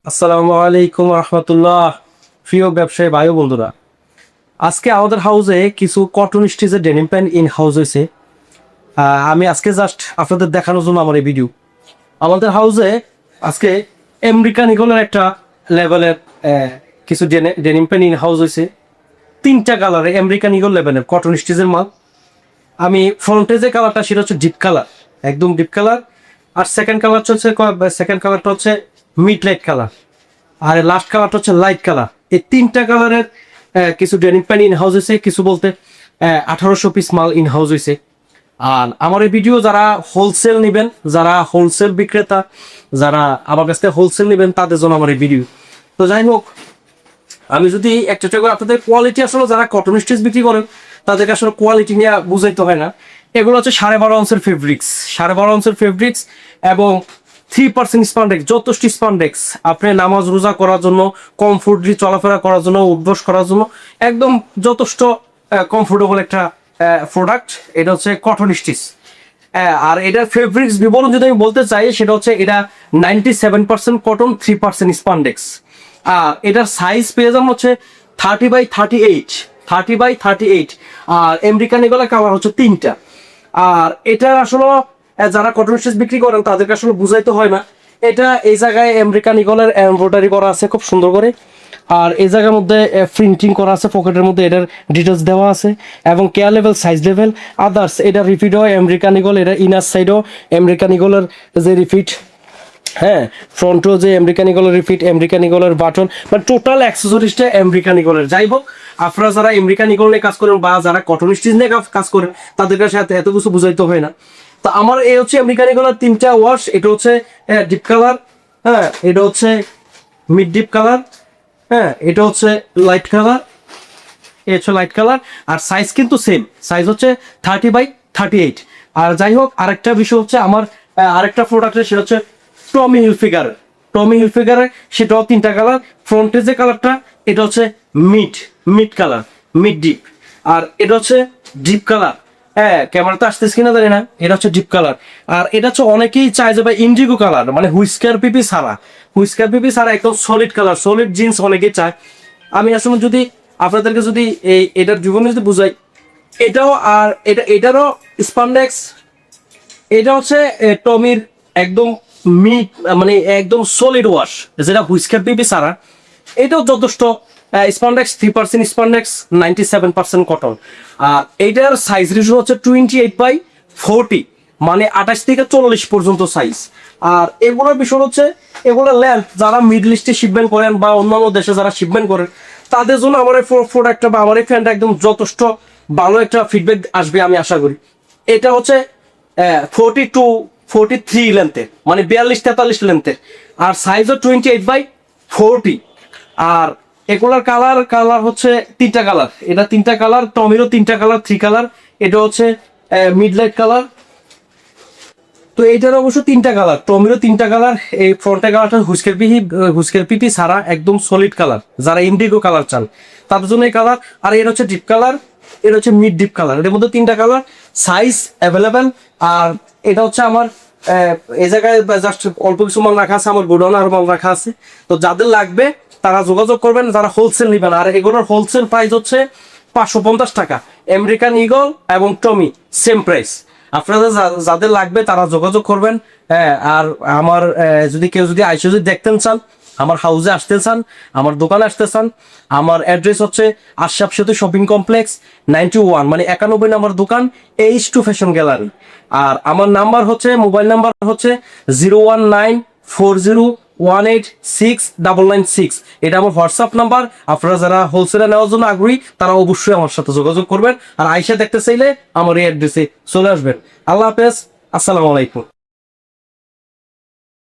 আসসালামু আলাইকুম রহমতুল্লাহ। প্রিয় ব্যবসায়ী ভাই ও বন্ধুরা, আজকে আমাদের হাউসে কিছু কটন স্টিচের ডেনিম প্যান্ট ইন হাউস হয়েছে। আমি আজকে জাস্ট আপনাদের দেখানোর জন্য আমার এই ভিডিও। আমাদের হাউসে আজকে আমেরিকান ইগলের একটা লেভেলের কিছু ডেনিম প্যান্ট ইন হাউস হয়েছে। 3টা কালারে আমেরিকান ইগল লেভেলের কটন স্টিচের মাল। আমি ফ্রন্টে যে কালারটা সেটা হচ্ছে ডিপ কালার, একদম ডিপ কালার। আর সেকেন্ড কালারটা হচ্ছে মিড লাইট কালার, আর লাস্ট কালারটা হচ্ছে লাইট কালার। এই 3টা কালারের কিছু ডেনিম প্যান্ট ইন হাউস হয়েছে, কিছু বলতে 1800 পিস মাল ইন হাউস হয়েছে। আর আমার এই ভিডিও যারা হোলসেল নেবেন, যারা হোলসেল বিক্রেতা, যারা আমার কাছ থেকে হোলসেল নেবেন, তাদের জন্য আমার এই ভিডিও। তো যাই হোক, আমি যদি একটা করে আপনাদের কোয়ালিটি, আসলে যারা কটন স্টিচ বিক্রি করেন তাদেরকে আসলে কোয়ালিটি নিয়ে বুঝাইতে হয় না। এগুলো হচ্ছে 12.5 আউন্সের ফেব্রিক্স, 12.5 আউন্সের ফেব্রিক্স এবং 3% স্পান্ডেক্স। যথেষ্ট স্পান্ডেক্স আপনি নামাজ রোজা করার জন্য, কমফোর্টলি চলাফেরা করার জন্য, অভ্যাস করার জন্য একদম যথেষ্ট কমফোর্টেবল একটা প্রোডাক্ট। এটা হচ্ছে কটন স্টিচ। আর এটার ফেব্রিক্স বিবরণ যদি আমি বলতে চাই, সেটা হচ্ছে এটা 97% কটন, 3% স্পান্ডেক্স। এটার সাইজ পেয়ে যাবেন হচ্ছে 30x38, 30x38। আর আমেরিকান ইগলের কালার হচ্ছে 3টা। আর এটা আসলে যারা কটন স্টিচ বিক্রি করেন তাদেরকে আসলে বুঝাইতে হয় না। এটা এই জায়গায় আমেরিকান ইগলের এমব্রয়ডারি করা আছে খুব সুন্দর করে। আর এই জায়গার মধ্যে প্রিন্টিং করা আছে, পকেটের মধ্যে এটার ডিটেলস দেওয়া আছে এবং care level, size level, others. এটা রিপিট হয় আমেরিকান ইগল, এটা ইনার সাইডও আমেরিকান ইগলের যে রিপিট, হ্যাঁ, ফ্রন্টও যে আমেরিকান ইগলের রিপিট, আমেরিকান ইগলের বাটন, মানে টোটাল অ্যাক্সেসরিজটা আমেরিকান ইগলের। যাই হোক, আপনারা যারা আমেরিকান ইগল নিয়ে কাজ করেন বা যারা কটন স্টিচ নিয়ে কাজ করেন তাদের কাছে এত কিছু বুঝাইতে হয় না। তো আমার এই হচ্ছে আমেরিকান ইগলের 3টা ওয়াশ। এটা হচ্ছে ডিপ কালার, হ্যাঁ, এটা হচ্ছে মিড ডিপ কালার, হ্যাঁ, এটা হচ্ছে লাইট কালার, এই হচ্ছে লাইট কালার। আর সাইজ কিন্তু সেম, সাইজ হচ্ছে 30x38। আর যাই হোক, আরেকটা বিষয় হচ্ছে আমার আরেকটা প্রোডাক্টের, সেটা হচ্ছে টমি হিলফিগারের। টমি হিলফিগারের সেটাও 3টা কালার। ফ্রন্টের যে কালারটা এটা হচ্ছে মিড কালার, মিড ডিপ। আর এটা হচ্ছে ডিপ কালার। হ্যাঁ, ক্যামেরাতে আসতেছে কিনা জানি না, এটা হচ্ছে ডিপ কালার। আর এটা হচ্ছে অনেকেই চায় যে ভাই ইন্ডিগো কালার, মানে হুইস্কার পিপি ছাড়া, হুইস্কার পিপি ছাড়া একদম সলিড কালার, সলিড জিন্স অনেকেই চায়। আমি আসলে যদি আপনাদেরকে যদি এটার জীবনে যদি বুঝাই, এটাও আর এটারও স্পান্ডেক্স। এটা হচ্ছে টমির একদম মিড, মানে একদম সলিড ওয়াশ, যেটা হুইস্কার পিপি ছাড়া। এটাও যথেষ্ট স্পান্ডেক্স, 3% স্পান্ডেক্স, 97% কটন। আর এইটার সাইজ রেশিও হচ্ছে 28/40, মানে 28 থেকে 40 পর্যন্ত সাইজ। আর এগুলোর বিষয় হচ্ছে এগুলোর লেন্থ, যারা মিডল ইস্টে শিপমেন্ট করেন বা অন্যান্য দেশে যারা শিপমেন্ট করেন তাদের জন্য আমার এই প্রোডাক্টটা বা আমার এই ফ্যানটা একদম যথেষ্ট ভালো একটা ফিডব্যাক আসবে আমি আশা করি। এটা হচ্ছে 42-43 লেন্থের, মানে 42-43 লেন্থের। আর সাইজও 28/40। আর এগুলার কালার হচ্ছে 3টা কালার। এটা 3টা কালার, টমিরও 3টা কালার, 3 কালার। এটা হচ্ছে মিড লাইট কালার। তো এইটার অবশ্য 3টা কালার, টমিরও 3টা কালার। এই ফ্রন্টের কালারটা হুইস্কার পিপি ছাড়া একদম সলিড কালার, যারা ইন্ডিগো কালার চান তাদের জন্য এই কালার। আর এটা হচ্ছে ডিপ কালার, এটা হচ্ছে মিড ডিপ কালার। এর মধ্যে 3টা কালার, সাইজ অ্যাভেলেবেল। আর এটা হচ্ছে আমার এই জায়গায় জাস্ট অল্প কিছু মাল রাখা আছে, আমার গোডাউনে আরো মাল রাখা আছে। তো যাদের লাগবে তারা যোগাযোগ করবেন, যারা হোলসেল নেবেন। আর এগুলোর হোলসেল প্রাইস হচ্ছে 550 টাকা। আমেরিকান ইগল এবং টমি সেম প্রাইস। আপনাদের যাদের লাগবে তারা যোগাযোগ করবেন। হ্যাঁ, আর আমার যদি কেউ যদি আইসে যদি দেখতেন চান, আমার হাউসে আসতে চান, আমার দোকানে আসতে চান, আমার অ্যাড্রেস হচ্ছে আশরাফ সেতু শপিং কমপ্লেক্স 91, মানে 91 নম্বর দোকান, H2 ফ্যাশন গ্যালারি। আর আমার নাম্বার হচ্ছে, মোবাইল নাম্বার হচ্ছে 01940186996। এটা আমার হোয়াটসঅ্যাপ নাম্বার। আপনারা যারা হোলসেলে নেওয়ার জন্য আগ্রহী তারা অবশ্যই আমার সাথে যোগাযোগ করবেন। আর আইসা দেখতে চাইলে আমার এই অ্যাড্রেসে চলে আসবেন। আল্লাহ হাফেজ, আসসালামু আলাইকুম।